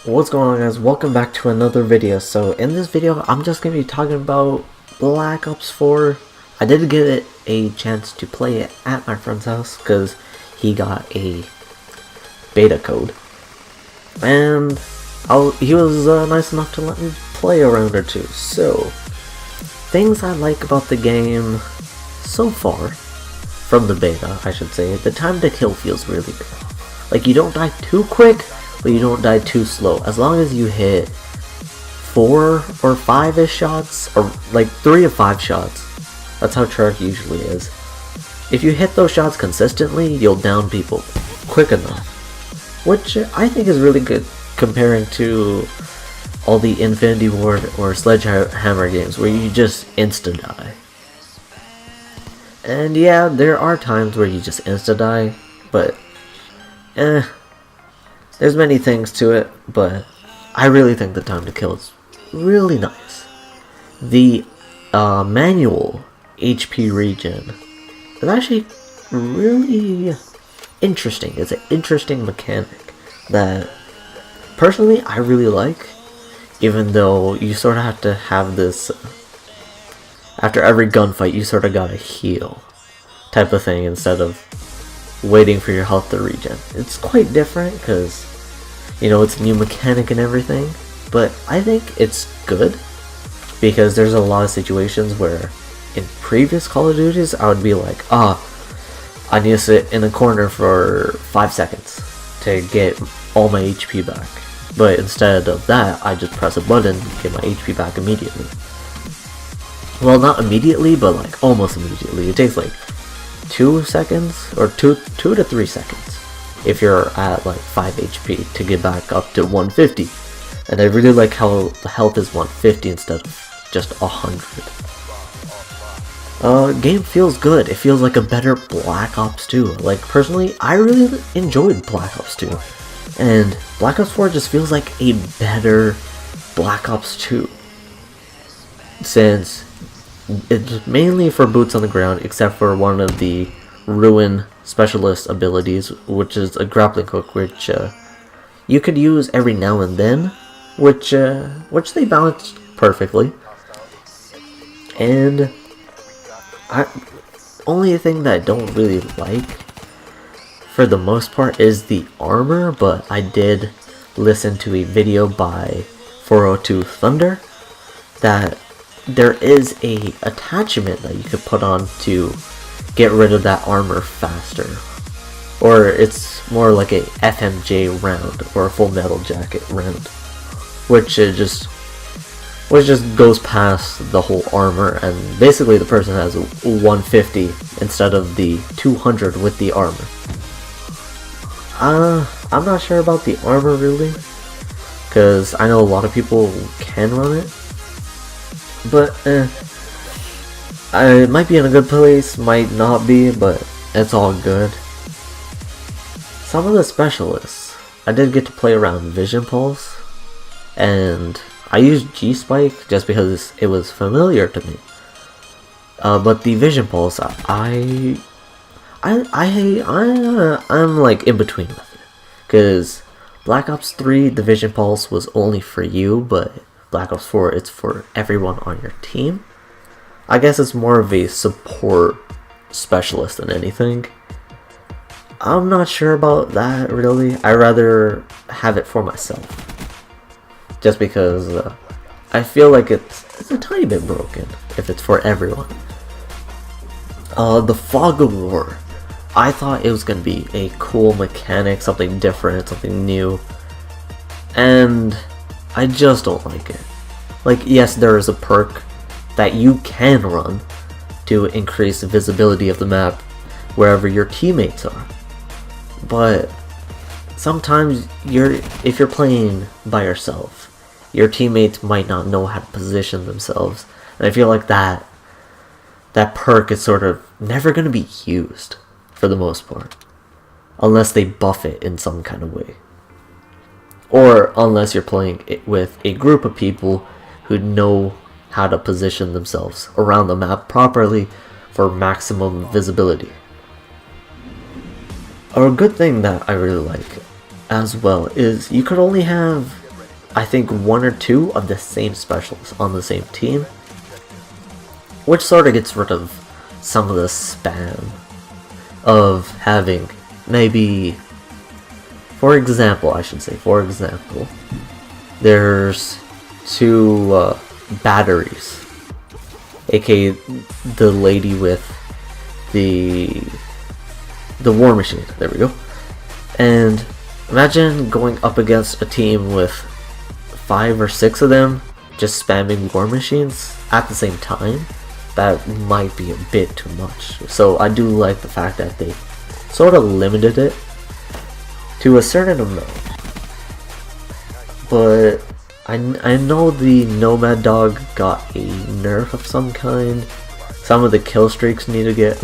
What's going on, guys? Welcome back to another video. So in this video I'm just gonna be talking about Black Ops 4. I did get a chance to play it at my friend's house because he got a beta code, and he was nice enough to let me play a round or two. So things I like about the game so far, from the beta I should say, the time to kill feels really good. Like, you don't die too quick, but you don't die too slow. As long as you hit 4 or 5-ish shots, or like 3 to 5 shots, that's how Treyarch usually is. If you hit those shots consistently, you'll down people quick enough, which I think is really good comparing to all the Infinity Ward or Sledgehammer games where you just insta-die. And yeah, there are times where you just insta-die, but there's many things to it, but I really think the time to kill is really nice. The manual HP regen is actually really interesting. It's an interesting mechanic that personally I really like, even though you sort of have to have this, after every gunfight you sort of gotta heal type of thing instead of waiting for your health to regen. It's quite different because, you know, it's a new mechanic and everything, but I think it's good because there's a lot of situations where in previous Call of Duties I would be like, I need to sit in a corner for 5 seconds to get all my HP back, but instead of that I just press a button and get my HP back immediately. Well, not immediately, but like almost immediately. It takes like 2 seconds or 2 to 3 seconds if you're at like 5 HP to get back up to 150. And I really like how the health is 150 instead of just 100. Game feels good. It feels like a better Black Ops 2. Like, personally, I really enjoyed Black Ops 2. And Black Ops 4 just feels like a better Black Ops 2. Since it's mainly for boots on the ground, except for one of the Ruin specialist abilities, which is a grappling hook, which you could use every now and then, which they balanced perfectly. And only thing that I don't really like, for the most part, is the armor. But I did listen to a video by 402 Thunder that there is a attachment that you could put on to get rid of that armor faster, or it's more like a FMJ round or a Full Metal Jacket round, which just goes past the whole armor, and basically the person has 150 instead of the 200 with the armor. I'm not sure about the armor really, because I know a lot of people can run it, but it might be in a good place, might not be, but it's all good. Some of the specialists, I did get to play around Vision Pulse, and I used G-Spike just because it was familiar to me. But the Vision Pulse, I'm like in between with it, because Black Ops 3, the Vision Pulse was only for you, but Black Ops 4, it's for everyone on your team. I guess it's more of a support specialist than anything. I'm not sure about that really. I'd rather have it for myself, just because I feel like it's a tiny bit broken if it's for everyone. The Fog of War, I thought it was going to be a cool mechanic, something different, something new, and I just don't like it. Like, yes, there is a perk that you can run to increase the visibility of the map wherever your teammates are, but sometimes if you're playing by yourself, your teammates might not know how to position themselves, and I feel like that perk is sort of never going to be used for the most part, unless they buff it in some kind of way, or unless you're playing it with a group of people who know how to position themselves around the map properly for maximum visibility. Or a good thing that I really like as well is you could only have, I think, 1 or 2 of the same specials on the same team, which sort of gets rid of some of the spam of having maybe, for example, there's 2 batteries, aka the lady with the war machine, there we go, and imagine going up against a team with 5 or 6 of them just spamming war machines at the same time. That might be a bit too much. So I do like the fact that they sort of limited it to a certain amount. But I know the Nomad Dog got a nerf of some kind. Some of the kill streaks need to get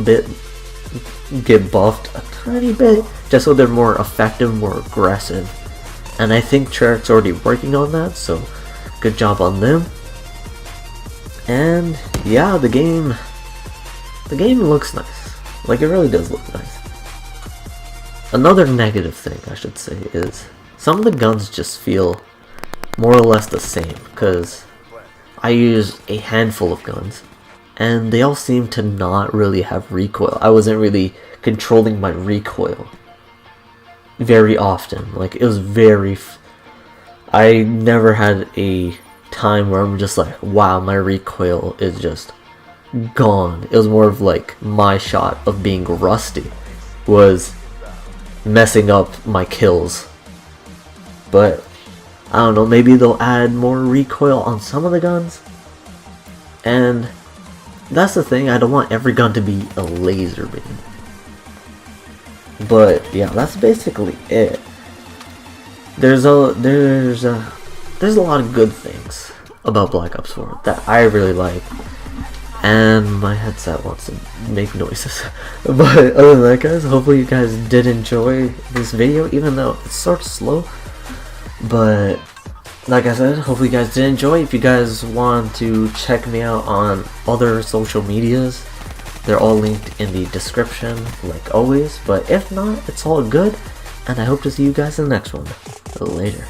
buffed a tiny bit, just so they're more effective, more aggressive. And I think Treyarch's already working on that, so good job on them. And yeah, the game looks nice. Like, it really does look nice. Another negative thing I should say is some of the guns just feel more or less the same, because I use a handful of guns and they all seem to not really have recoil. I wasn't really controlling my recoil very often. Like, it was I never had a time where I'm just like, wow, my recoil is just gone. It was more of like my shot of being rusty was messing up my kills. But I don't know, maybe they'll add more recoil on some of the guns. And that's the thing, I don't want every gun to be a laser beam. But yeah, that's basically it. There's a lot of good things about Black Ops 4 that I really like. And my headset wants to make noises. But other than that, guys, hopefully you guys did enjoy this video, even though it's sort of slow. But like I said, hopefully you guys did enjoy. If you guys want to check me out on other social medias, they're all linked in the description, like always. But if not, it's all good. And I hope to see you guys in the next one. Later.